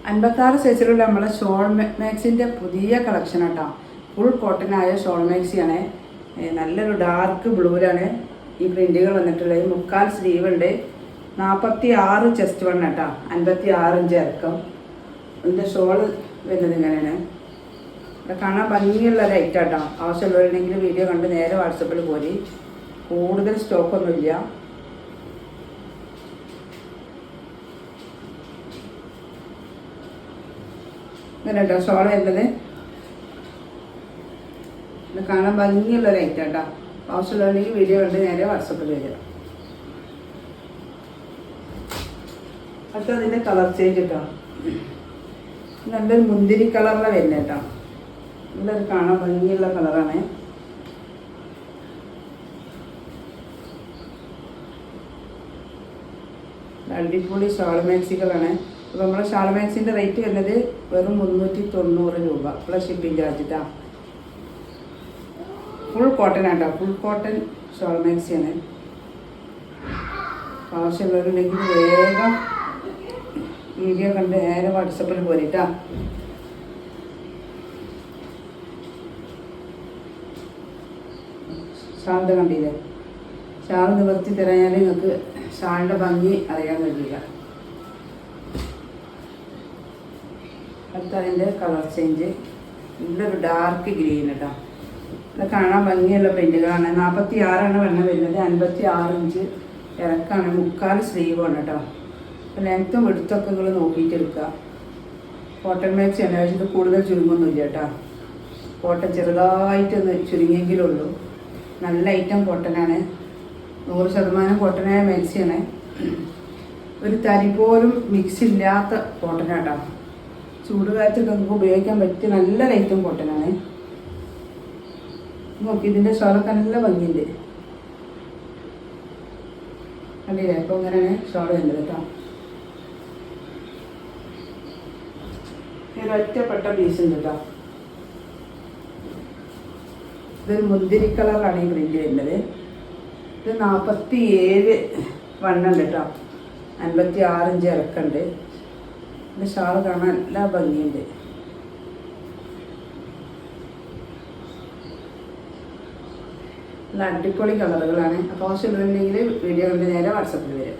56 സൈസിലുള്ള നമ്മളെ ഷോൾ മാക്സിൻ്റെ പുതിയ കളക്ഷൻ കേട്ടോ. ഫുൾ കോട്ടനായ ഷോൾ മാക്സിയാണ്. നല്ലൊരു ഡാർക്ക് ബ്ലൂവിലാണ് ഈ പ്രിൻറ്റുകൾ വന്നിട്ടുള്ളത്. 3/4 സ്ലീവ് ഉണ്ട്. 46 ചെസ്റ്റ് വണ്ണം കേട്ടോ. 56 ഇഞ്ച് ഇറക്കം. ഇതിൻ്റെ ഷോൾ വരുന്നത് ഇങ്ങനെയാണ്. ഇവിടെ കാണാൻ ഭംഗിയുള്ള ഒരു ഐറ്റം കേട്ടോ. ആവശ്യമുള്ളവരുണ്ടെങ്കിൽ വീഡിയോ കണ്ട് നേരെ വാട്സപ്പിൽ പോരി. കൂടുതൽ സ്റ്റോക്കൊന്നുമില്ല. ഇങ്ങനെ കേട്ടോ ഷോൾ വരുന്നത്. ഇത് കാണാൻ ഭംഗിയുള്ള ഒരു ഐറ്റം കേട്ടോ. ആവശ്യമുള്ളവരുണ്ടെങ്കിൽ വീഡിയോ കണ്ട് നേരെ വാട്സപ്പിൽ വരിക. അടുത്ത അതിൻ്റെ കളർ ചേഞ്ച് കേട്ടോ. നല്ലൊരു മുന്തിരി കളറിലാണ് വരുന്നത് കേട്ടോ. നല്ലൊരു കാണാൻ ഭംഗിയുള്ള കളറാണ്. അടിപൊളി ഷാൾ മാക്സികളാണ്. അപ്പോൾ നമ്മുടെ ഷാൾ മാക്സിൻ്റെ റേറ്റ് വരുന്നത് വെറും 390 രൂപ പ്ലസ് ഷിപ്പിംഗ് ചാർജ് കേട്ടോ. ഫുൾ കോട്ടൺ ആട്ടോ. ഫുൾ കോട്ടൺ ഷാൾ മാക്സിയാണ്. ആവശ്യമുള്ളവരുണ്ടെങ്കിൽ വേഗം വീഡിയോ കണ്ട് നേരെ വാട്സപ്പിൽ പോരിട്ടാ. ഷാളിൻ്റെ കണ്ടില്ലേ? ഷാൾ നിവർത്തി തരാൻ നിങ്ങൾക്ക് ഷാളിൻ്റെ ഭംഗി അറിയാൻ കഴിയില്ല. അടുത്ത അതിൻ്റെ കളർ ചേഞ്ച് നല്ലൊരു ഡാർക്ക് ഗ്രീൻ കേട്ടോ. ഇത് കാണാൻ ഭംഗിയുള്ള പ്രിൻറ്റുകളാണ്. 46 വെണ്ണം വരുന്നത്. 56 ഇഞ്ച് ഇറക്കാണ്. 3/4 സ്ലീവാണ് കേട്ടോ. ലെങ്ത്തും എടുത്തൊക്കെ നിങ്ങൾ നോക്കിയിട്ട് എടുക്കുക. കോട്ടൺ മാക്സി ആണ്. ഇത് കൂടുതൽ ചുരുങ്ങൊന്നുമില്ല കേട്ടോ. കോട്ടൺ ചെറുതായിട്ടൊന്ന് ചുരുങ്ങിയെങ്കിലുള്ളൂ. നല്ല ഐറ്റം കോട്ടനാണ്. 100% കോട്ടനായ മാക്സിയാണ്. ഒരു തരി പോലും മിക്സ് ഇല്ലാത്ത കോട്ടനാട്ടോ. ചൂട് കാലത്തൊക്കെ നമുക്ക് ഉപയോഗിക്കാൻ പറ്റിയ നല്ല ഐറ്റം കോട്ടനാണ്. നോക്കി ഇതിൻ്റെ ഷോളൊക്കെ നല്ല ഭംഗിയുണ്ട്. കണ്ടില്ലേ? അപ്പോൾ ഇങ്ങനെയാണ് ഷോൾ വരുന്നത് കേട്ടോ. ഒറ്റപ്പെട്ട പീസ് ഉണ്ട് കേട്ടോ. ഇതൊരു മുന്തിരി കളറാണ് ഈ പ്രിൻ്റ് വരുന്നത്. ഇത് 47 വണ്ണം ഉണ്ട് കേട്ടോ. 56 ഇഞ്ച് ഇറക്കുണ്ട്. ഇതിൻ്റെ ഷാൾ കാണാൻ എല്ലാ ഭംഗിയുണ്ട്. നല്ല അടിപൊളി കളറുകളാണ്. അപ്പോൾ ആവശ്യമുണ്ടെങ്കിൽ വീഡിയോ കണ്ട് നേരെ വാട്സപ്പിൽ വരും.